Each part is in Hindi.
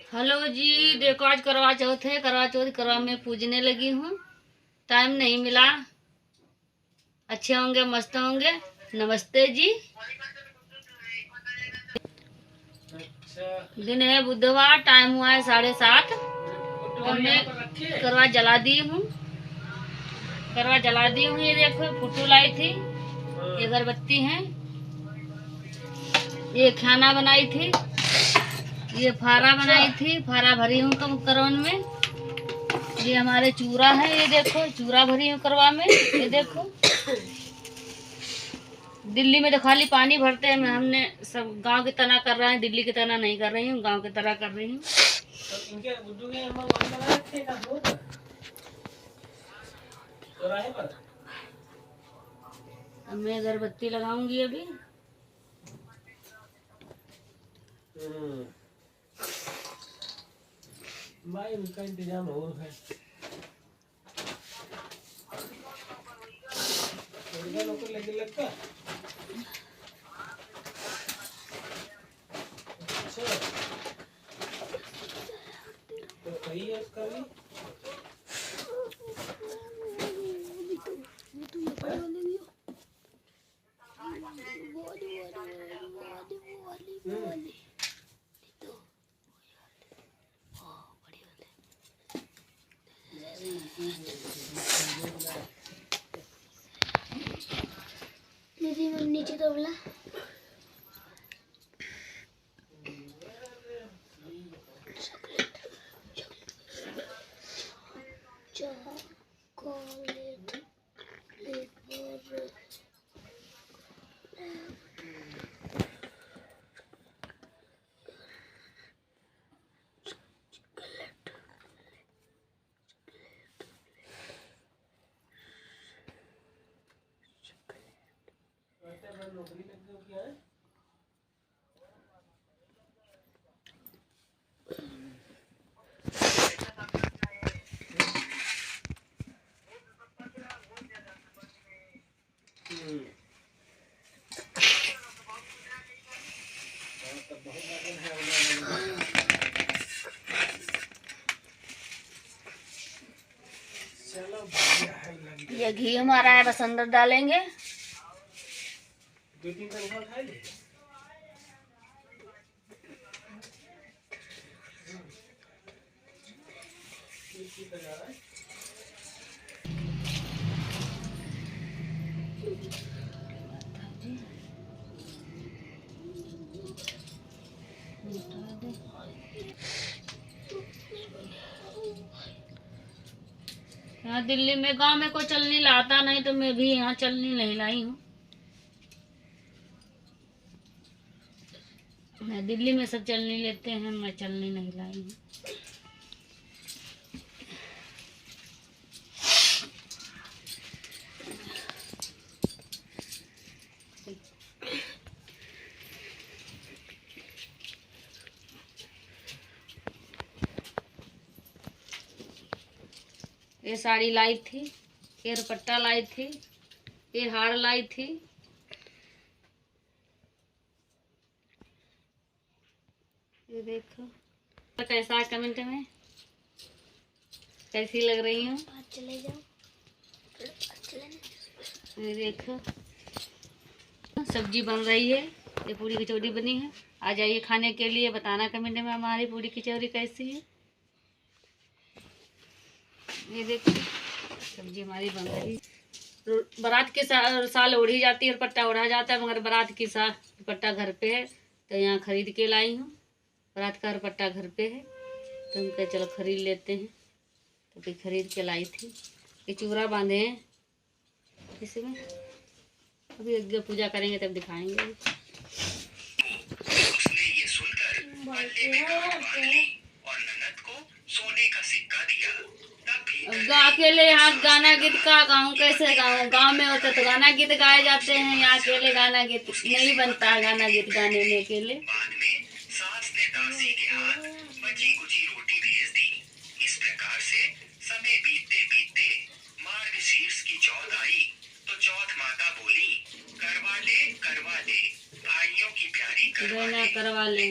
हेलो जी, देखो आज करवा चौथ है। करवा चौथ करवा में पूजने लगी हूँ। टाइम नहीं मिला। अच्छे होंगे, मस्त होंगे। नमस्ते जी। दिन है बुधवार, टाइम हुआ है 7:30। हमने करवा जला दी हूँ। करवा जला दी हूँ। ये देखो फुटू लाई थी, ये अगरबत्ती है, ये खाना बनाई थी, ये फारा बनाई थी, फारा भरी हूँ करवन में। ये हमारे चूरा है, ये देखो चूरा भरी हूँ करवा में। ये देखो दिल्ली में तो खाली पानी भरते हैं, हमने सब गांव की तरह कर रहे हैं। दिल्ली की तरह नहीं कर रही हूँ, गांव की तरह कर रही हूँ। अब मैं अगरबत्ती लगाऊंगी अभी। भाई उनका इंतजाम और है। लगे लगता अच्छा तो सही है उसका भी। नीचे तो बोला नौकरी लग गई क्या है? ये घी हमारा है, बस अंदर डालेंगे। यहाँ दिल्ली में गांव में कोई चलनी लाता नहीं, तो मैं भी यहाँ चलनी नहीं लाई हूँ। मैं दिल्ली में सब चलनी लेते हैं, मैं चलनी नहीं लाई हूँ। ये साड़ी लाई थी, ये दुपट्टा लाई थी, ये हार लाई थी। ये देखो कैसा कमेंट में कैसी लग रही हूँ। चले जाओ। ये देखो सब्जी बन रही है, ये पूरी कचौड़ी बनी है। आ जाइए खाने के लिए, बताना कमेंट में हमारी पूरी कचौड़ी कैसी है। ये देखो सब्जी हमारी बन रही है। बारात के साल ओढ़ी जाती है, दुपट्टा ओढ़ा जाता है, मगर बारात के साथ दुपट्टा घर पे है, तो यहाँ खरीद के लाई हूँ। बारात का दुपट्टा घर पे है, तो हम कहे चलो खरीद लेते हैं, तो फिर खरीद के लाई थी। ये चूड़ा बांधे हैं इसमें, अभी यज्ञ पूजा करेंगे तब दिखाएंगे। अकेले यहाँ गाना गीत का गाऊं, कैसे गाऊं? गांव में होता तो गाना गीत गाए जाते हैं, यहाँ अकेले गाना गीत नहीं बनता है। गाना गीत गाने में अकेले सास ने दासी के हाथ बची कुची रोटी भेज दी। इस प्रकार से समय बीतते बीतते मार्गशीर्ष की चौथ आई, तो चौथ माता बोली करवा ले भाइयों की प्यारी करवा ले।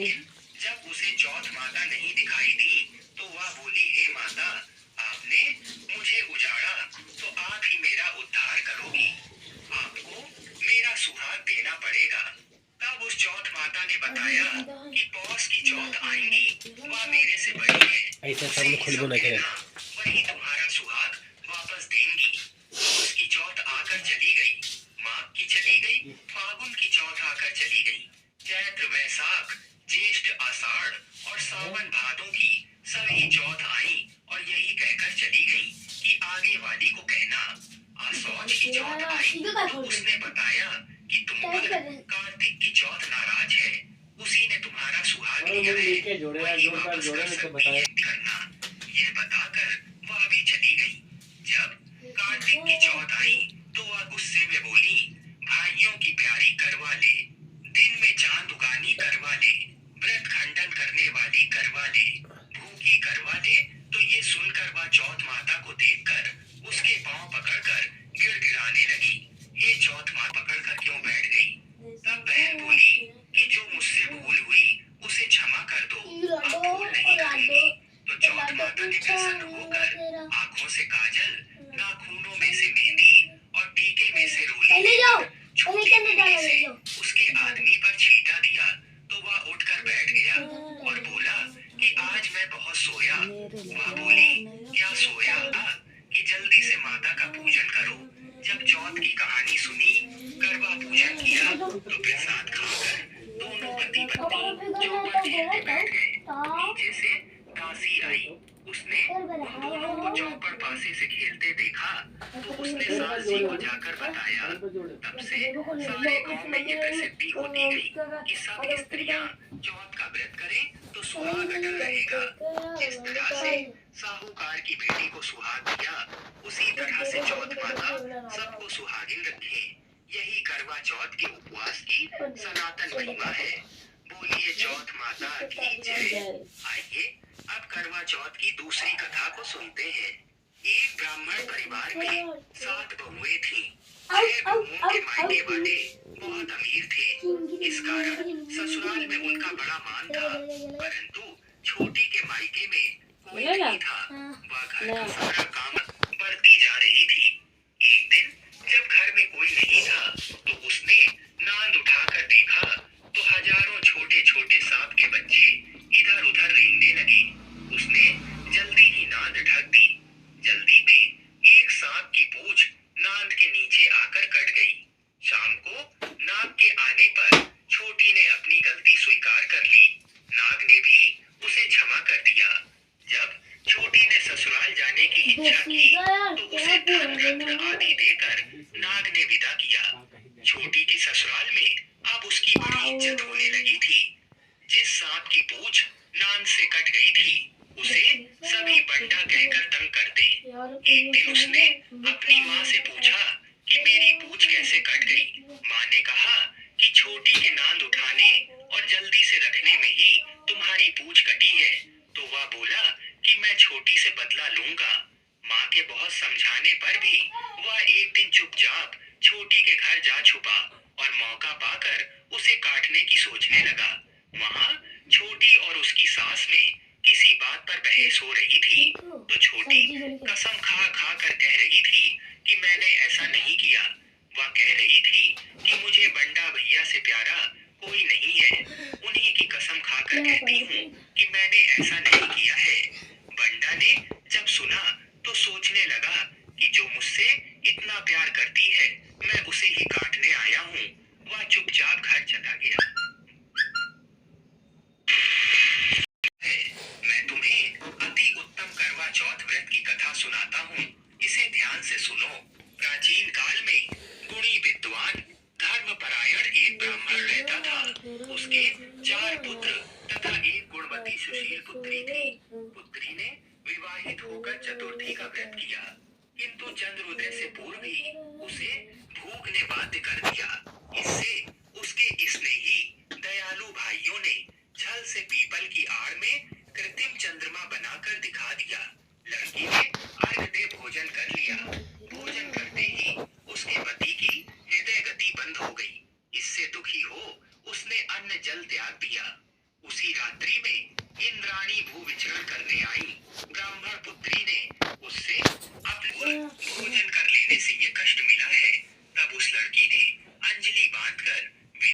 जब उसे चौथ माता नहीं दिखाई दी तो वह बोली, हे माता, आपने मुझे उजाड़ा तो आप ही मेरा उद्धार करोगी, आपको मेरा सुहाग देना पड़ेगा। तब उस चौथ माता ने बताया कि पौष की चौथ आएंगी, वह मेरे से बड़ी है, ऐसा सब लोग खुद बोला करें। वही तुम्हारा सुहाग वापस देंगी। पौष की चौथ आकर चली गई, माघ की चली गई, फागुन की चौथ आकर चली गई, चैत्र वैशाख ज्येष्ठ आषाढ़ और सावन भादों की सभी चौथ आई और यही कहकर चली गई कि आगे वाली को कहना। आसौच की चौथ आई तो उसने बताया कि तुम पर कार्तिक की चौथ नाराज है, उसी ने तुम्हारा सुहाग लिया है, वही वापस कर सकती है करना। यह बताकर वह भी चली गई। जब कार्तिक की चौथ आई तो वह गुस्से में बोली, भाइयों की प्यारी करवा ले, दिन में चांद उगानी करवा ले, व्रत खंडन करने वाली करवा ले, भूखी करवा ले। तो ये सुनकर वह चौथ माता को देखकर उसके पांव पकड़कर गिड़गिड़ाने लगी। ये चौथ माँ पकड़कर क्यों बैठ गई? तब बहन बोली कि जो मुझसे भूल हुई उसे क्षमा कर दो, अब भूल नहीं करूंगी। तो चौथ माता ने प्रसन्न होकर आंखों से काजल, नाखूनों में से मेहंदी और टीके में से रोली छोटी मेहंदी से उसके आदमी पर छींटा दिया तो वह उठकर बैठ गया और बोला कि आज मैं बहुत सोया। वह बोली, क्या सोया? कि जल्दी से माता का पूजन करो। जब चौथ की कहानी सुनी, करवा पूजन किया तो प्रसाद खाकर दोनों पति पत्नी चौपर खेलने बैठ गए। नीचे से दासी आई, उसने उन दोनों को चौपर पासे से खेलते देखा तो उसने सास जी को जाकर बताया। तब से सारे गांव में ये प्रसिद्धि होती गई कि सब स्त्रियां चौथ का व्रत करें तो सुहाग अटल रहेगा। जिस तरह से साहूकार की बेटी को सुहाग दिया, उसी तरह से चौथ माता सबको सुहागिन रखे। यही करवा चौथ के उपवास की सनातन महिमा है। बोलिए चौथ माता की जय। आइए अब करवा चौथ की दूसरी कथा को सुनते हैं। एक ब्राह्मण परिवार में 7 बहुएं थीं। 6 बहुओं के मायके वाले बहुत अमीर थे, इस कारण ससुराल में उनका बड़ा मान था, परंतु छोटी के मायके में कोई नहीं था। वह घर का सारा काम बढ़ती जा रही थी। एक दिन जब घर में कोई नहीं था तो उसने नांद उठाकर देखा तो हजारों छोटे छोटे सांप के बच्चे इधर उधर रेंगने लगे। उसने जल्दी ही नांद ढक दी। जल्दी में एक सांप की पूंछ नांद के नीचे आकर कट गई। शाम को नाग के आने पर छोटी ने अपनी गलती स्वीकार कर ली। नाग ने भी उसे क्षमा कर दिया। जब छोटी ने ससुराल जाने की इच्छा की तो उसे धन रत्न आदि देकर नाग ने विदा किया। छोटी के ससुराल में अब उसकी बड़ी इज्जत होने लगी थी। जिस सांप की पूंछ नांद से कट गई थी उसे सभी बंटा कहकर तंग करते। एक दिन उसने अपनी माँ से पूछा कि मेरी पूंछ कैसे कट गई। माँ ने कहा कि छोटी के नांद उठाने और जल्दी से रखने में ही तुम्हारी पूंछ कटी है। तो वह बोला कि मैं छोटी से बदला लूंगा। माँ के बहुत समझाने पर भी वह एक दिन चुपचाप छोटी के घर जा छुपा और मौका पाकर उसे काटने की सोचने लगा। वहाँ छोटी और उसकी सास में किसी बात पर बहस हो रही थी तो छोटी कसम खा खा कर कह रही थी कि मैंने ऐसा नहीं किया। वह कह रही थी कि मुझे बंडा भैया से प्यारा कोई नहीं है, उन्हीं की कसम खाकर कहती हूँ कि मैंने ऐसा नहीं किया है। बंडा ने जब सुना तो सोचने लगा कि जो मुझसे इतना प्यार करती है मैं उसे ही काटने आया हूँ। वह चुपचाप घर चला गया। मैं तुम्हें अति उत्तम करवा चौथ व्रत की कथा सुनाता हूँ, इसे ध्यान से सुनो। प्राचीन काल में गुणी विद्वान धर्मपरायण एक ब्राह्मण रहता था। उसके 4 पुत्र तथा एक गुणवती सुशील पुत्री थी। पुत्री ने विवाहित होकर चतुर्थी का व्रत किया, किंतु चंद्रोदय से पूर्व ही उसे भूख ने बाध्य कर दिया। इससे